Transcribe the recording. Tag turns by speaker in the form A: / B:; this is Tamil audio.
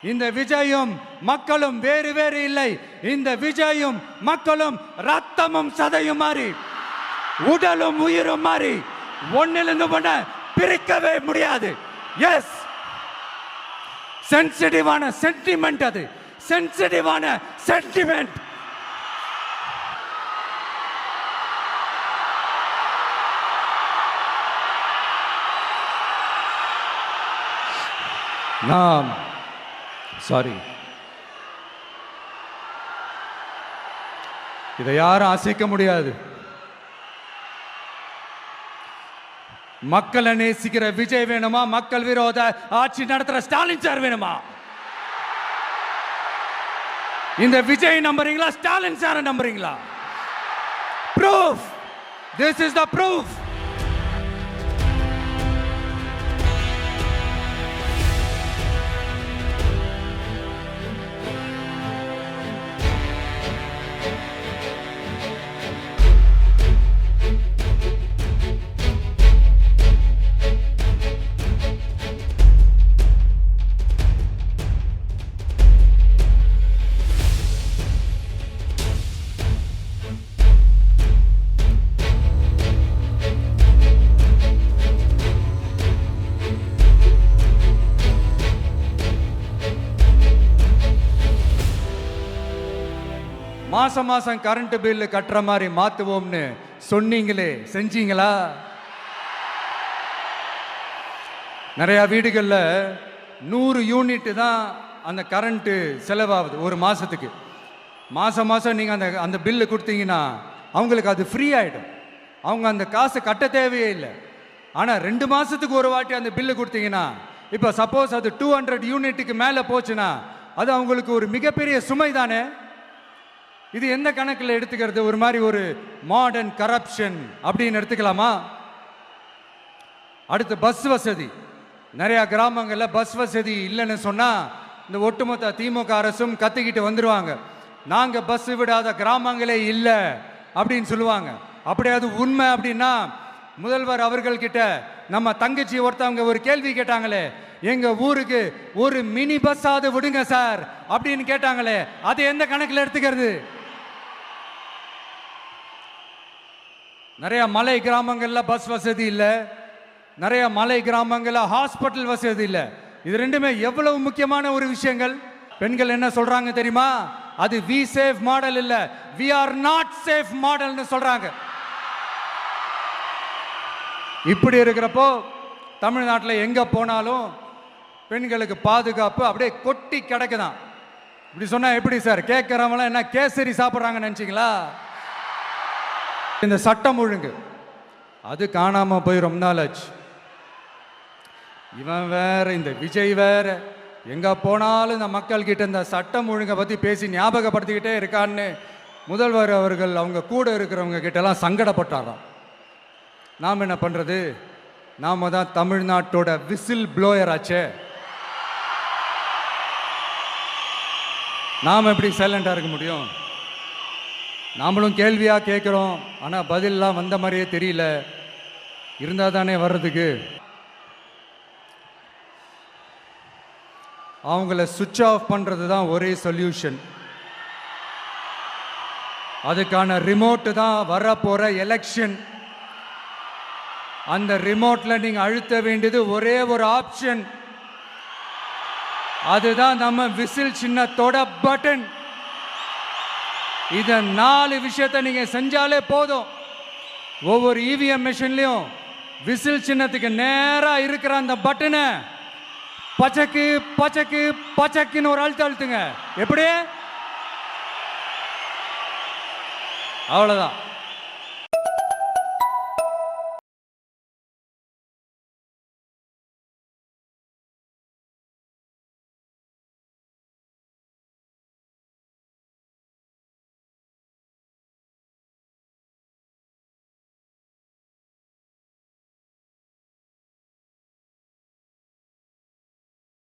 A: இந்த விஜயும் மக்களும் வேறு வேறு இல்லை. இந்த விஜயும் மக்களும் ரத்தமும் சதையும் மாறி உடலும் உயிரும் மாறி ஒன்னிலிருந்து ஒண்ண பிரிக்கவே முடியாது. எஸ், சென்சிட்டிவான சென்டிமெண்ட், அது சென்சிட்டிவான சென்டிமெண்ட். நாம் சாரி, இதை யாரும் அசைக்க முடியாது. மக்களை நேசிக்கிற விஜய் வேணுமா, மக்கள் விரோத ஆட்சி நடத்துற ஸ்டாலின் சார் வேணுமா? இந்த விஜய் நம்புறீங்களா, ஸ்டாலின் சார் நம்புறீங்களா? Proof, this is the proof. மாசம் மாசம் கரண்ட் பில் கட்டுற மாதிரி மாத்துவோம்னு சொன்னீங்களே, செஞ்சீங்களா? நிறைய வீடுகள்ல 100 யூனிட் தான் அந்த கரண்ட் செலவாகுது ஒரு மாசத்துக்கு. மாசம் மாசம் நீங்க அந்த பில்லு கொடுத்தீங்கன்னா அவங்களுக்கு அது ஃப்ரீ ஆயிடும். அவங்க அந்த காசை கட்ட தேவையே இல்லை. ஆனா 2 மாசத்துக்கு ஒரு வாட்டி அந்த பில்லு கொடுத்தீங்கன்னா, இப்ப சப்போஸ் அது 200 யூனிட்டுக்கு மேல போச்சுன்னா அது அவங்களுக்கு ஒரு மிகப்பெரிய சுமை தானே. இது எந்த கணக்கில் எடுத்துக்கிறது? ஒரு மாதிரி ஒரு மாடர்ன் கரப்ஷன் அப்படின்னு எடுத்துக்கலாமா? அடுத்து பஸ் வசதி. நிறைய கிராமங்களில் பஸ் வசதி இல்லைன்னு சொன்னா இந்த ஒட்டுமொத்த திமுக அரசும் கத்திக்கிட்டு வந்துருவாங்க. நாங்க பஸ் விடாத கிராமங்களே இல்லை அப்படின்னு சொல்லுவாங்க. அப்படி அது உண்மை அப்படின்னா முதல்வர் அவர்கள் கிட்ட நம்ம தங்கச்சி ஒருத்தவங்க ஒரு கேள்வி கேட்டாங்களே, எங்க ஊருக்கு ஒரு மினி பஸ்ஸாவது விடுங்க சார் அப்படின்னு கேட்டாங்களே, அது எந்த கணக்கில் எடுத்துக்கிறது? நிறைய மலை கிராமங்கள்ல பஸ் வசதி இல்லை, நிறைய மலை கிராமங்கள்ல ஹாஸ்பிட்டல் வசதி இல்லை. இது ரெண்டுமே எவ்வளவு முக்கியமான ஒரு விஷயங்கள். பெண்கள் என்ன சொல்றாங்க தெரியுமா? அது வி சேஃப் மாடல் இல்ல, வி ஆர் நாட் சேஃப் மாடல்னு சொல்றாங்க. இப்படி இருக்கிறப்போ தமிழ்நாட்டில் எங்க போனாலும் பெண்களுக்கு பாதுகாப்பு அப்படியே கொட்டி கிடக்குதான். இப்படி சொன்னா எப்படி சார்? கேட்கிறவங்க என்ன கேசரி சாப்பிட்றாங்கன்னு நினைச்சீங்களா? இந்த சட்டம் ஒழுங்கு அது காணாம போய் ரொம்ப நாள் ஆச்சு. இவன் வேற, இந்த விஜய் வேற, எங்க போனாலும் இந்த மக்கள் கிட்ட இந்த சட்டம் ஒழுங்கை பத்தி பேசி ஞாபகப்படுத்திக்கிட்டே இருக்கான்னு முதல்வர் அவர்கள் அவங்க கூட இருக்கிறவங்க கிட்ட எல்லாம் சங்கடப்பட்டாராம். நாம் என்ன பண்றது? நாம தான் தமிழ்நாட்டோட விசில் ப்ளோயர் ஆச்சே. நாம் எப்படி சைலண்டா இருக்க முடியும்? நாமளும் கேள்வியா கேட்குறோம், ஆனால் பதிலெலாம் வந்த மாதிரியே தெரியல. இருந்தால் தானே வர்றதுக்கு. அவங்கள சுவிட்ச் ஆஃப் பண்ணுறது தான் ஒரே சொல்யூஷன். அதுக்கான ரிமோட்டு தான் வரப்போகிற எலெக்ஷன். அந்த ரிமோட்டில் நீங்கள் அழுத்த வேண்டியது ஒரே ஒரு ஆப்ஷன். அதுதான் நம்ம விசில் சின்னத்தோட பட்டன். இத 4 விஷயத்தை நீங்க செஞ்சாலே போதும். ஒவ்வொரு இவிஎம் மிஷின்லயும் விசில் சின்னத்துக்கு நேரா இருக்கிற அந்த பட்டனை பச்சக்கு பச்சக்கு பச்சக்குன்னு ஒரு அழுத்துங்க. எப்படி? அவ்வளவுதான்.